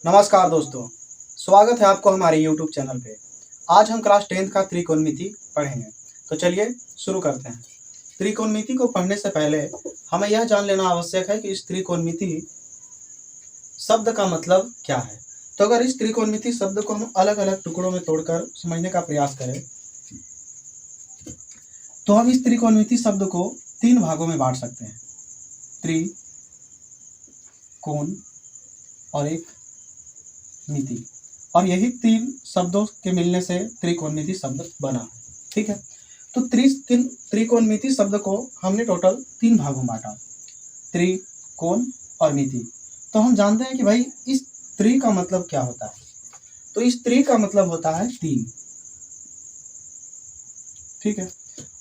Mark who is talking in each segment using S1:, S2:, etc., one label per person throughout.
S1: नमस्कार दोस्तों, स्वागत है आपको हमारे यूट्यूब चैनल पे। आज हम क्लास 10th का त्रिकोणमिति पढ़ेंगे। तो चलिए शुरू करते हैं। त्रिकोणमिति को पढ़ने से पहले हमें यह जान लेना आवश्यक है कि इस त्रिकोणमिति शब्द का मतलब क्या है। तो अगर इस त्रिकोणमिति शब्द को हम अलग अलग टुकड़ों में तोड़कर समझने का प्रयास करें तो हम इस त्रिकोणमिति शब्द को 3 भागों में बांट सकते हैं। त्रि, कोण और एक मिति, और यही 3 शब्दों के मिलने से त्रिकोणमिति शब्द बना। ठीक है, तो त्रिकोणमिति शब्द को हमने टोटल 3 भागों में बांटा, त्रि, कोण और मिति। तो हम जानते हैं कि भाई इस त्रि का मतलब क्या होता है। तो इस त्रि का मतलब होता है 3। ठीक है,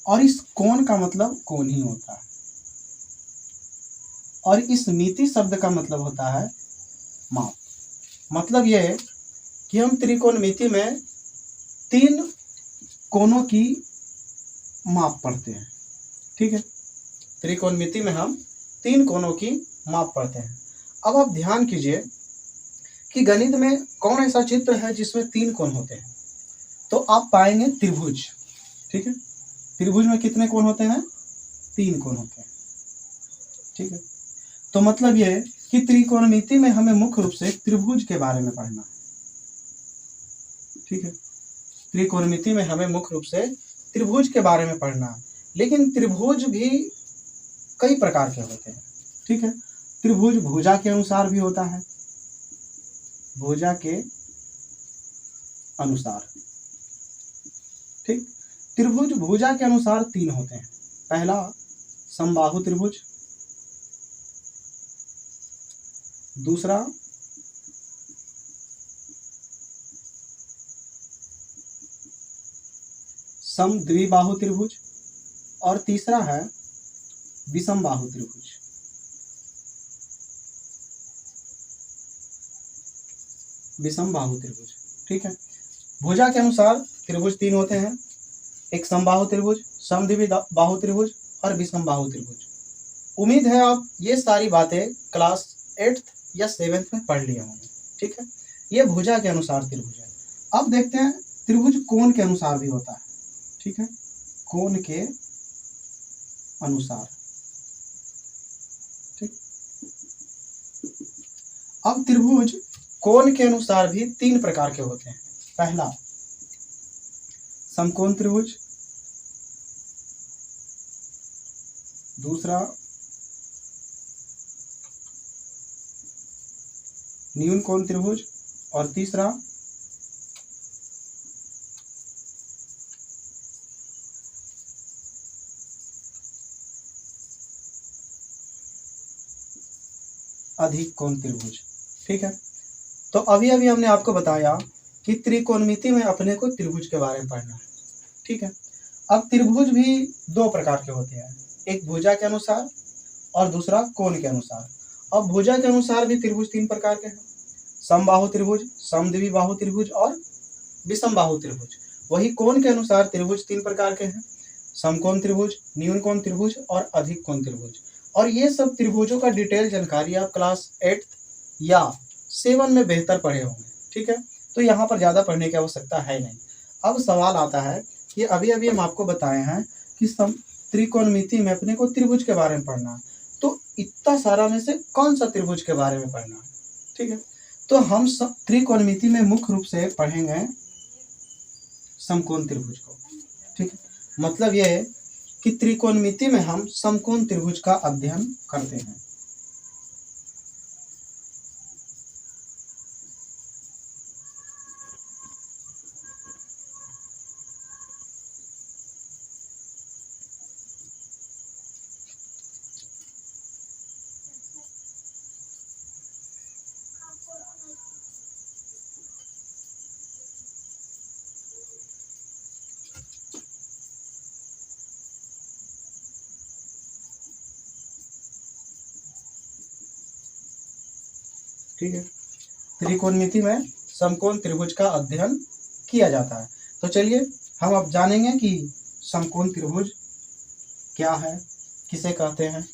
S1: और इस कोण का मतलब कोण ही होता है, और इस मिति शब्द का मतलब होता है माप। मतलब यह है कि हम त्रिकोणमिति में 3 कोणों की माप पढ़ते हैं। ठीक है, त्रिकोणमिति में हम 3 कोणों की माप पढ़ते हैं। अब आप ध्यान कीजिए कि गणित में कौन ऐसा चित्र है जिसमें 3 कोण होते हैं। तो आप पाएंगे त्रिभुज। ठीक है, त्रिभुज में कितने कोण होते हैं? 3 कोण होते हैं। ठीक है, तो मतलब यह है कि त्रिकोणमिति में हमें मुख्य रूप से त्रिभुज के बारे में पढ़ना है। ठीक है, त्रिकोणमिति में हमें मुख्य रूप से त्रिभुज के बारे में पढ़ना है। लेकिन त्रिभुज भी कई प्रकार के होते हैं। ठीक है, त्रिभुज भुजा के अनुसार भी होता है, भुजा के अनुसार। ठीक, त्रिभुज भुजा के अनुसार 3 होते हैं। पहला समबाहु त्रिभुज, दूसरा समद्विबाहु त्रिभुज, और तीसरा है विषमबाहु त्रिभुज। विषमबाहु त्रिभुज। ठीक है, भुजा के अनुसार त्रिभुज 3 होते हैं, एक समबाहु त्रिभुज, समद्विबाहु त्रिभुज और विषमबाहु त्रिभुज। उम्मीद है आप ये सारी बातें क्लास 8th या 7th में पढ़ लिए होंगे। ठीक है, ये भुजा के अनुसार त्रिभुज है। अब देखते हैं त्रिभुज कोण के अनुसार भी होता है। ठीक है, कोण के अनुसार। ठीक, अब त्रिभुज कोण के अनुसार भी 3 प्रकार के होते हैं। पहला समकोण त्रिभुज, दूसरा न्यून कोण त्रिभुज, और तीसरा अधिक कोण त्रिभुज। ठीक है, तो अभी अभी हमने आपको बताया कि त्रिकोणमिति में अपने को त्रिभुज के बारे में पढ़ना है। ठीक है, अब त्रिभुज भी 2 प्रकार के होते हैं, एक भुजा के अनुसार और दूसरा कोण के अनुसार। अब भुजा के अनुसार भी त्रिभुज 3 प्रकार के हैं, समबाहु त्रिभुज, समद्विबाहु त्रिभुज और विषमबाहु त्रिभुज। वही कोण के अनुसार त्रिभुज 3 प्रकार के हैं, समकोण त्रिभुज, न्यून कोण त्रिभुज और अधिक कोण त्रिभुज। और ये सब त्रिभुजों का डिटेल जानकारी आप क्लास 8th या 7 में बेहतर पढ़े होंगे। ठीक है, तो यहाँ पर ज़्यादा पढ़ने की आवश्यकता है नहीं। अब सवाल आता है कि अभी अभी हम आपको बताए हैं कि त्रिकोणमिति में अपने को त्रिभुज के बारे में पढ़ना है, तो इतना सारा में से कौन सा त्रिभुज के बारे में पढ़ना है। ठीक है, तो हम त्रिकोणमिति में मुख्य रूप से पढ़ेंगे समकोण त्रिभुज को। ठीक है, मतलब यह है कि त्रिकोणमिति में हम समकोण त्रिभुज का अध्ययन करते हैं। ठीक है, त्रिकोणमिति में समकोण त्रिभुज का अध्ययन किया जाता है। तो चलिए हम अब जानेंगे कि समकोण त्रिभुज क्या है, किसे कहते हैं,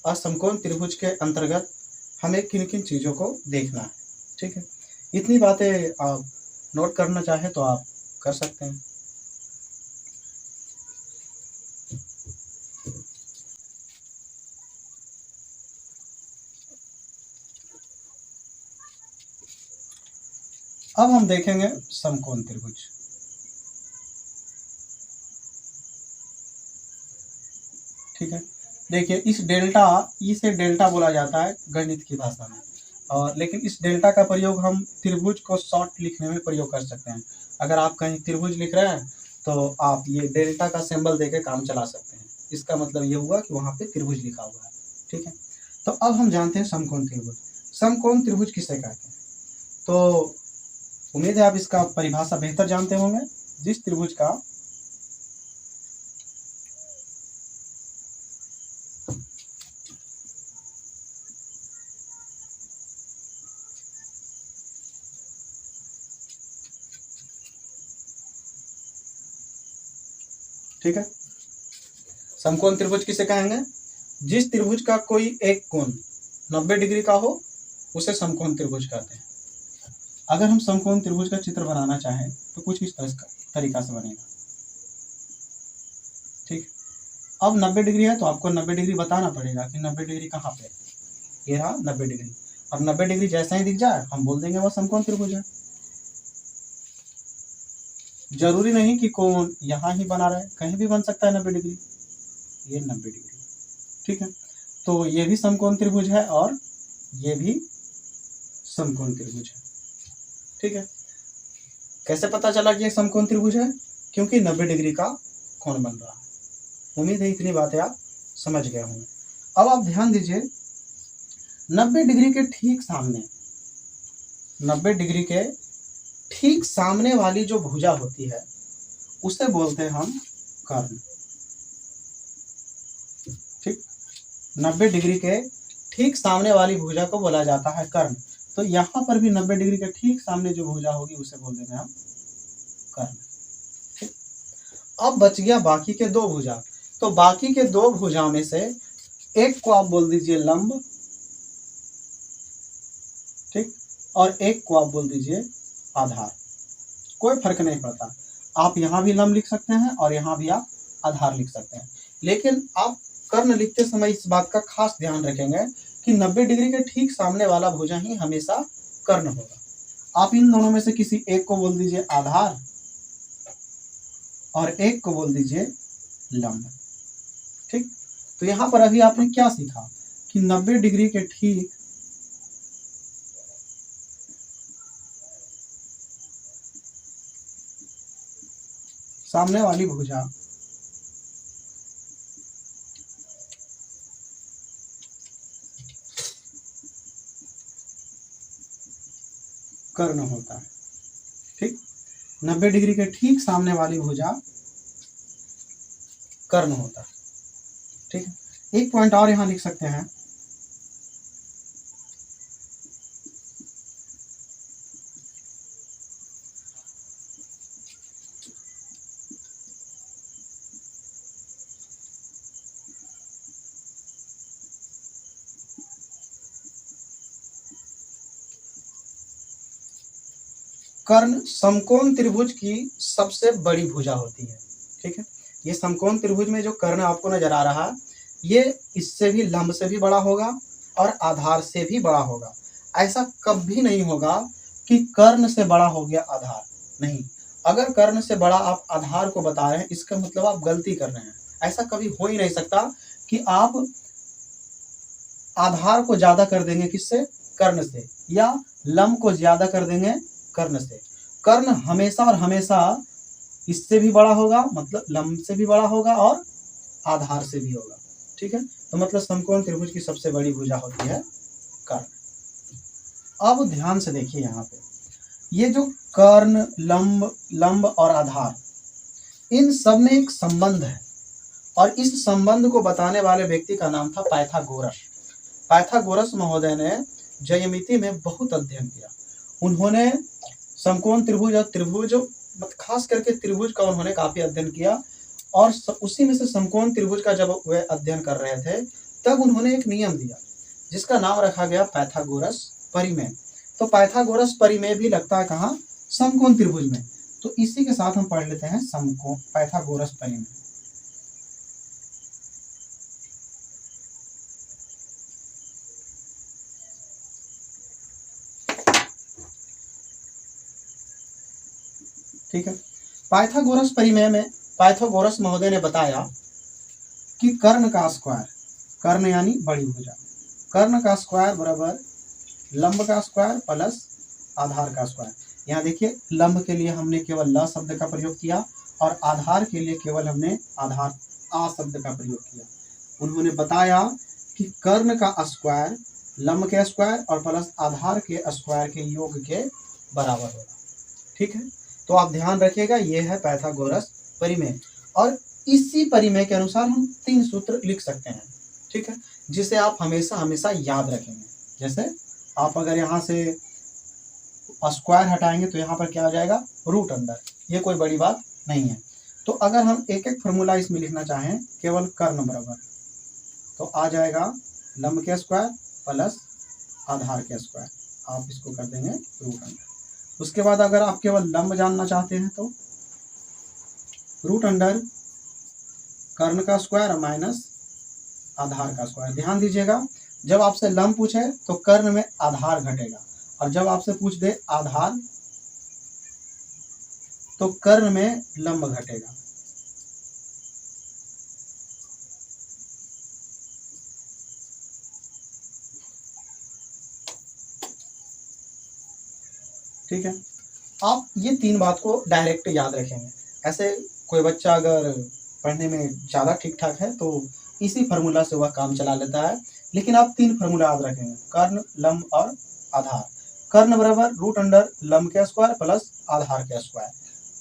S1: और समकोण त्रिभुज के अंतर्गत हमें किन किन चीज़ों को देखना है। ठीक है, इतनी बातें आप नोट करना चाहे तो आप कर सकते हैं। अब हम देखेंगे समकोण त्रिभुज। ठीक है, देखिए इस डेल्टा, इसे डेल्टा बोला जाता है गणित की भाषा में, और लेकिन इस डेल्टा का प्रयोग हम त्रिभुज को शॉर्ट लिखने में प्रयोग कर सकते हैं। अगर आप कहीं त्रिभुज लिख रहे हैं तो आप ये डेल्टा का सिंबल देके काम चला सकते हैं। इसका मतलब ये हुआ कि वहाँ पे त्रिभुज लिखा हुआ है। ठीक है, तो अब हम जानते हैं समकोण त्रिभुज। समकोण त्रिभुज किसे कहते हैं? तो उम्मीद है आप इसका परिभाषा बेहतर जानते होंगे। जिस त्रिभुज का ठीक है, समकोण त्रिभुज किसे कहेंगे? जिस त्रिभुज का कोई एक कोण 90 डिग्री का हो उसे समकोण त्रिभुज कहते हैं। अगर हम समकोण त्रिभुज का चित्र बनाना चाहें तो कुछ इस तरीका से बनेगा। ठीक, अब 90 डिग्री है तो आपको 90 डिग्री बताना पड़ेगा कि 90 डिग्री कहाँ पे है। ये रहा 90 डिग्री। अब 90 डिग्री जैसा ही दिख जाए हम बोल देंगे वह समकोण त्रिभुज है। जरूरी नहीं कि कोण यहाँ ही बना रहे, कहीं भी बन सकता है 90 डिग्री। ये 90 डिग्री। ठीक है, तो ये भी समकोण त्रिभुज है और ये भी समकोण त्रिभुज है। ठीक है, कैसे पता चला कि ये समकोण त्रिभुज है? क्योंकि 90 डिग्री का कोण बन रहा है। उम्मीद है इतनी बातें आप समझ गए होंगे। अब आप ध्यान दीजिए, 90 डिग्री के ठीक सामने, 90 डिग्री के ठीक सामने वाली जो भुजा होती है उसे बोलते हैं हम कर्ण। ठीक, 90 डिग्री के ठीक सामने वाली भुजा को बोला जाता है कर्ण। तो यहाँ पर भी 90 डिग्री के ठीक सामने जो भुजा होगी उसे बोल देंगे हम कर्ण। ठीक, अब बच गया बाकी के दो भुजा। तो बाकी के दो भुजा में से एक को आप बोल दीजिए लंब, ठीक, और एक को आप बोल दीजिए आधार। कोई फर्क नहीं पड़ता, आप यहाँ भी लंब लिख सकते हैं और यहाँ भी आप आधार लिख सकते हैं। लेकिन आप कर्ण लिखते समय इस बात का खास ध्यान रखेंगे कि 90 डिग्री के ठीक सामने वाला भुजा ही हमेशा कर्ण होगा। आप इन दोनों में से किसी एक को बोल दीजिए आधार और एक को बोल दीजिए लंब। ठीक, तो यहाँ पर अभी आपने क्या सीखा कि 90 डिग्री के ठीक सामने वाली भुजा कर्ण होता है। ठीक, 90 डिग्री के ठीक सामने वाली भुजा कर्ण होता है। ठीक है, एक पॉइंट और यहां लिख सकते हैं, कर्ण समकोण त्रिभुज की सबसे बड़ी भुजा होती है। ठीक है, ये समकोण त्रिभुज में जो कर्ण आपको नजर आ रहा है ये इससे भी लंब से भी बड़ा होगा और आधार से भी बड़ा होगा। ऐसा कभी नहीं होगा कि कर्ण से बड़ा हो गया आधार, नहीं। अगर कर्ण से बड़ा आप आधार को बता रहे हैं इसका मतलब आप गलती कर रहे हैं। ऐसा कभी हो ही नहीं सकता कि आप आधार को ज्यादा कर देंगे किससे? कर्ण से, या लंब को ज्यादा कर देंगे कर्ण से। कर्ण हमेशा और हमेशा इससे भी बड़ा होगा, मतलब लंब से भी बड़ा होगा और आधार से भी होगा। ठीक है, तो मतलब समकोण त्रिभुज की सबसे बड़ी भुजा होती है कर्ण। अब ध्यान से देखिए, यहाँ पे ये जो कर्ण, लंब और आधार, इन सब में एक संबंध है और इस संबंध को बताने वाले व्यक्ति का नाम था पाइथागोरस। पाइथागोरस महोदय ने ज्यामिति में बहुत अध्ययन किया। उन्होंने समकोण त्रिभुज और त्रिभुज, खास करके त्रिभुज का उन्होंने काफी अध्ययन किया और उसी में से समकोण त्रिभुज का जब वे अध्ययन कर रहे थे तब उन्होंने एक नियम दिया जिसका नाम रखा गया पाइथागोरस परिमेय। तो पाइथागोरस परिमेय भी लगता है कहाँ, समकोण त्रिभुज में। तो इसी के साथ हम पढ़ लेते हैं समकोण पाइथागोरस परिमेय। ठीक है, पाइथागोरस परिमेय में पाइथागोरस महोदय ने बताया कि कर्ण का स्क्वायर, कर्ण यानी बड़ी भुजा, कर्ण का स्क्वायर बराबर लंब का स्क्वायर प्लस आधार का स्क्वायर। यहाँ देखिए लंब के लिए हमने केवल ल शब्द का प्रयोग किया और आधार के लिए केवल हमने आधार आ शब्द का प्रयोग किया। उन्होंने बताया कि कर्ण का स्क्वायर लंब के स्क्वायर और प्लस आधार के स्क्वायर के योग के बराबर होगा। ठीक है, तो आप ध्यान रखिएगा, यह है पाइथागोरस परिमेय और इसी परिमेय के अनुसार हम 3 सूत्र लिख सकते हैं। ठीक है, जिसे आप हमेशा हमेशा याद रखेंगे। जैसे आप अगर यहाँ से स्क्वायर हटाएंगे तो यहाँ पर क्या आ जाएगा, रूट अंडर, ये कोई बड़ी बात नहीं है। तो अगर हम एक एक फॉर्मूला इसमें लिखना चाहें केवल कर्ण बराबर, तो आ जाएगा लंब के स्क्वायर प्लस आधार के स्क्वायर, आप इसको कर देंगे रूट अंडर। उसके बाद अगर आप केवल लंब जानना चाहते हैं तो रूट अंडर कर्ण का स्क्वायर माइनस आधार का स्क्वायर। ध्यान दीजिएगा, जब आपसे लंब पूछे तो कर्ण में आधार घटेगा और जब आपसे पूछ दे आधार तो कर्ण में लंब घटेगा। ठीक है, आप ये 3 बात को डायरेक्ट याद रखेंगे। ऐसे कोई बच्चा अगर पढ़ने में ज़्यादा ठीक ठाक है तो इसी फार्मूला से वह काम चला लेता है, लेकिन आप 3 फार्मूला याद रखेंगे, कर्ण लंब और आधार। कर्ण बराबर रूट अंडर लंब के स्क्वायर प्लस आधार के स्क्वायर,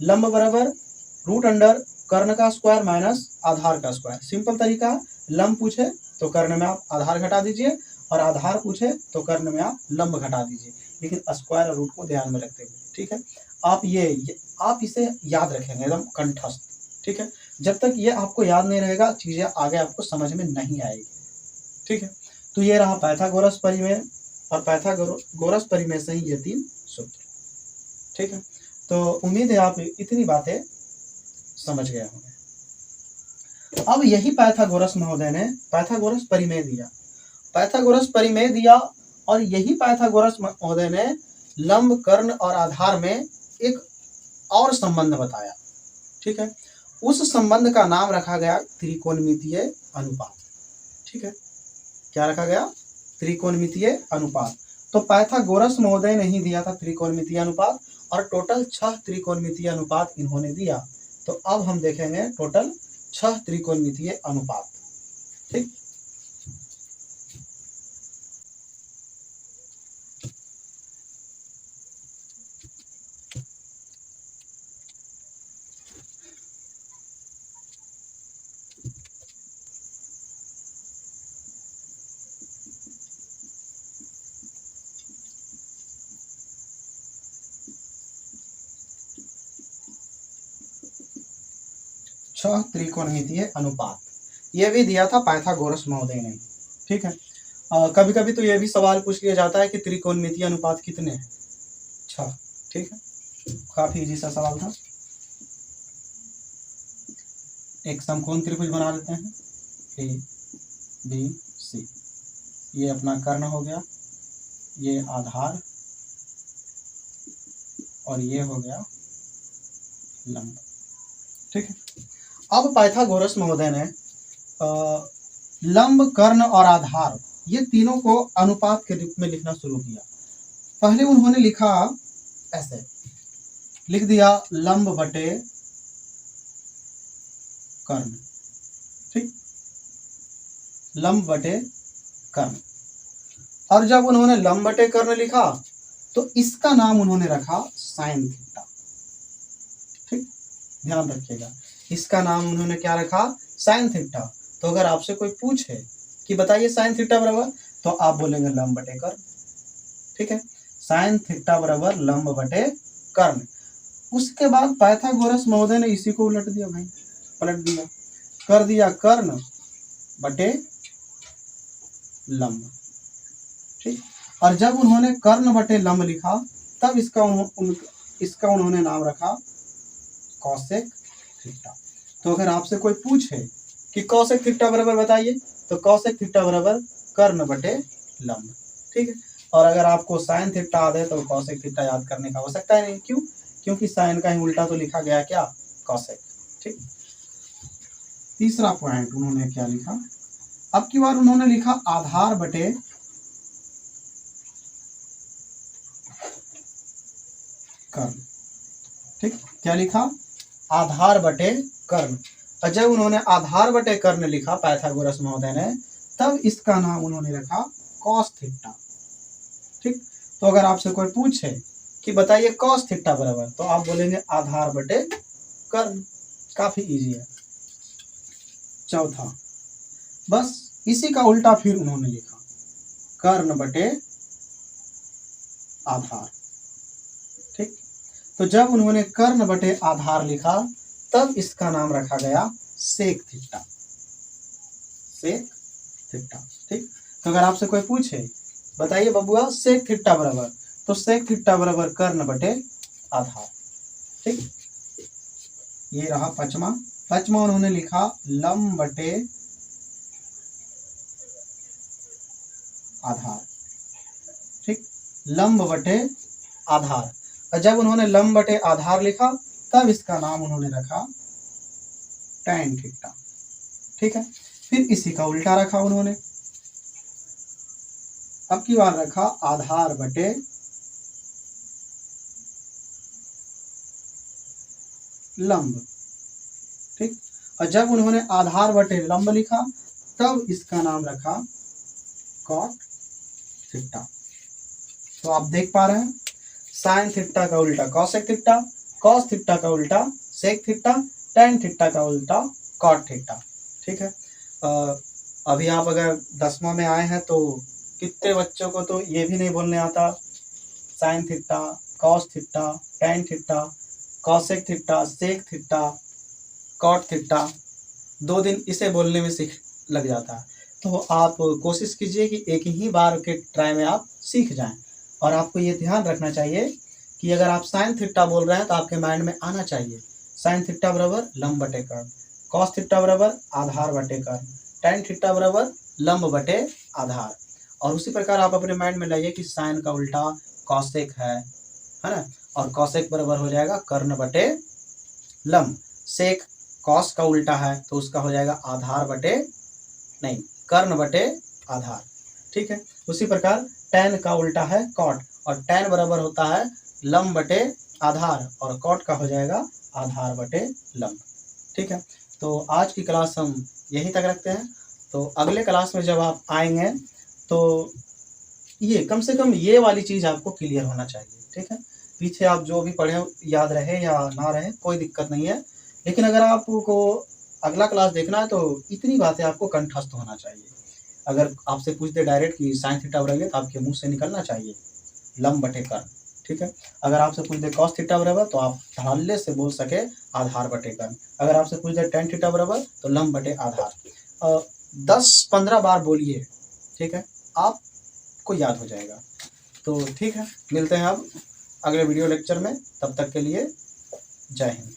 S1: लंब बराबर रूट अंडर कर्ण का स्क्वायर माइनस आधार का स्क्वायर। सिंपल तरीका, लंब पूछे तो कर्ण में आप आधार घटा दीजिए और आधार पूछे तो कर्ण में आप लंब घटा दीजिए, लेकिन स्क्वायर और रूट को ध्यान में रखते हुए। ठीक है, आप आप इसे याद रखेंगे एकदम कंठस्थ। ठीक है, जब तक ये आपको याद नहीं रहेगा चीजें आगे आपको समझ में नहीं आएगी। ठीक है, तो ये रहा पाइथागोरस परिमेय और पाइथागोरस परिमेय से ही ये 3 सूत्र। ठीक है, तो उम्मीद है आप इतनी बातें समझ गए होंगे। अब यही पाइथागोरस महोदय ने पाइथागोरस परिमेय दिया, पाइथागोरस परिमेय दिया और यही पाइथागोरस महोदय ने लंब कर्ण और आधार में एक और संबंध बताया। ठीक है, उस संबंध का नाम रखा गया त्रिकोणमितीय अनुपात। ठीक है, क्या रखा गया, त्रिकोणमितीय अनुपात। तो पाइथागोरस महोदय ने ही दिया था त्रिकोणमितीय अनुपात और टोटल 6 त्रिकोणमितीय अनुपात इन्होंने दिया। तो अब हम देखेंगे टोटल 6 त्रिकोणमितीय अनुपात। ठीक, छह त्रिकोणमितीय अनुपात ये भी दिया था पाइथागोरस महोदय ने। ठीक है, कभी कभी तो ये भी सवाल पूछ लिया जाता है कि त्रिकोणमितीय अनुपात कितने हैं, 6। ठीक है, काफी इजी सा सवाल था। एक समकोण त्रिभुज बना लेते हैं, ए बी सी, ये अपना कर्ण हो गया, ये आधार और ये हो गया लंब। ठीक है, अब पाइथागोरस महोदय ने लंब कर्ण और आधार ये तीनों को अनुपात के रूप में लिखना शुरू किया। पहले उन्होंने लिखा ऐसे, लिख दिया लंब बटे कर्ण। ठीक, लंब बटे कर्ण, और जब उन्होंने लंब बटे कर्ण लिखा तो इसका नाम उन्होंने रखा साइन थीटा। ठीक, ध्यान रखिएगा, इसका नाम उन्होंने क्या रखा, साइन थीटा। तो अगर आपसे कोई पूछे कि बताइए साइन थीटा बराबर, तो आप बोलेंगे लंब बटे कर्ण। ठीक है, साइन थीटा बराबर लंब बटे कर्ण। उसके बाद पाइथागोरस महोदय ने इसी को उलट दिया भाई, पलट दिया, कर दिया कर्ण बटे लंब। ठीक, और जब उन्होंने कर्ण बटे लंब लिखा तब इसका उन्होंने नाम रखा कौसेक थीटा। तो अगर आपसे कोई पूछे कि कौसेक थीटा बराबर बताइए, तो कौसेक थीटा बराबर कर्ण बटे लंब, ठीक है। और अगर आपको साइन थीटा याद है तो कौसेक थीटा याद करने का आवश्यकता नहीं। क्यों? क्योंकि साइन का ही उल्टा तो लिखा गया क्या, कौसेक, ठीक। तीसरा पॉइंट उन्होंने क्या लिखा, अब की बार उन्होंने लिखा आधार बटे कर्ण, ठीक। क्या लिखा, आधार बटे कर्ण। और जब उन्होंने आधार बटे कर्ण लिखा पाइथागोरस महोदय ने, तब इसका नाम उन्होंने रखा कॉस थीटा, ठीक। तो अगर आपसे कोई पूछे कि बताइए कॉस थीटा बराबर, तो आप बोलेंगे आधार बटे कर्ण, काफी इजी है। चौथा, बस इसी का उल्टा फिर उन्होंने लिखा कर्ण बटे आधार, ठीक। तो जब उन्होंने कर्ण बटे आधार लिखा तब इसका नाम रखा गया सेक थीटा, सेक थीटा, ठीक। तो अगर आपसे कोई पूछे बताइए बबुआ सेक थीटा बराबर, तो सेक थीटा बराबर कर्ण बटे आधार, ठीक। ये रहा पांचवा। पांचवा उन्होंने लिखा लंब बटे आधार, ठीक। लंब बटे आधार। और जब उन्होंने लंब बटे आधार लिखा तब इसका नाम उन्होंने रखा टैन थीटा, ठीक है। फिर इसी का उल्टा रखा उन्होंने, अब की बार रखा आधार बटे लंब, ठीक। और जब उन्होंने आधार बटे लंब लिखा तब इसका नाम रखा कॉट थीटा। तो आप देख पा रहे हैं, साइन थीटा का उल्टा कॉसेक थीटा, कॉस थीटा का उल्टा सेक थीटा, टैन थीटा का उल्टा कॉट थीटा, ठीक है। अभी आप अगर 10वां में आए हैं तो कितने बच्चों को तो ये भी नहीं बोलने आता, sine theta, cos theta, tan theta, cosec theta, sec theta, cot theta, 2 दिन इसे बोलने में सीख लग जाता है। तो आप कोशिश कीजिए कि एक ही बार के ट्राई में आप सीख जाएं। और आपको ये ध्यान रखना चाहिए कि अगर आप साइन थीटा बोल रहे हैं तो आपके माइंड में आना चाहिए साइन थीटा बराबर लंब बटे कर्ण, कॉस थीटा बराबर आधार बटे कर्ण, टैन थीटा बराबर लंब बटे आधार। और उसी प्रकार आप अपने माइंड में लाइए कि साइन का उल्टा कॉसेक है ना, और कॉसेक बराबर हो जाएगा कर्ण बटे लंब। सेक कॉस का उल्टा है तो उसका हो जाएगा आधार बटे नहीं कर्ण बटे आधार, ठीक है। उसी प्रकार टैन का उल्टा है कॉट, और टैन बराबर होता है लंब बटे आधार, और कॉट का हो जाएगा आधार बटे लंब, ठीक है। तो आज की क्लास हम यहीं तक रखते हैं। तो अगले क्लास में जब आप आएंगे तो ये कम से कम ये वाली चीज़ आपको क्लियर होना चाहिए, ठीक है। पीछे आप जो भी पढ़े याद रहे या ना रहे कोई दिक्कत नहीं है, लेकिन अगर आपको अगला क्लास देखना है तो इतनी बातें आपको कंठस्थ होना चाहिए। अगर आपसे पूछ दे डायरेक्ट कि साइन थीटा बराबर, तो आपके मुंह से निकलना चाहिए लंब बटे कर्ण, ठीक है। अगर आपसे पूछ दे कॉस थीटा बराबर तो आप धड़ल्ले से बोल सके आधार बटे कर्ण। अगर आपसे पूछ दे टैन थीटा बराबर तो लंब बटे आधार। 10-15 बार बोलिए, ठीक है, आपको याद हो जाएगा। तो ठीक है, मिलते हैं अब अगले वीडियो लेक्चर में, तब तक के लिए जय हिंद।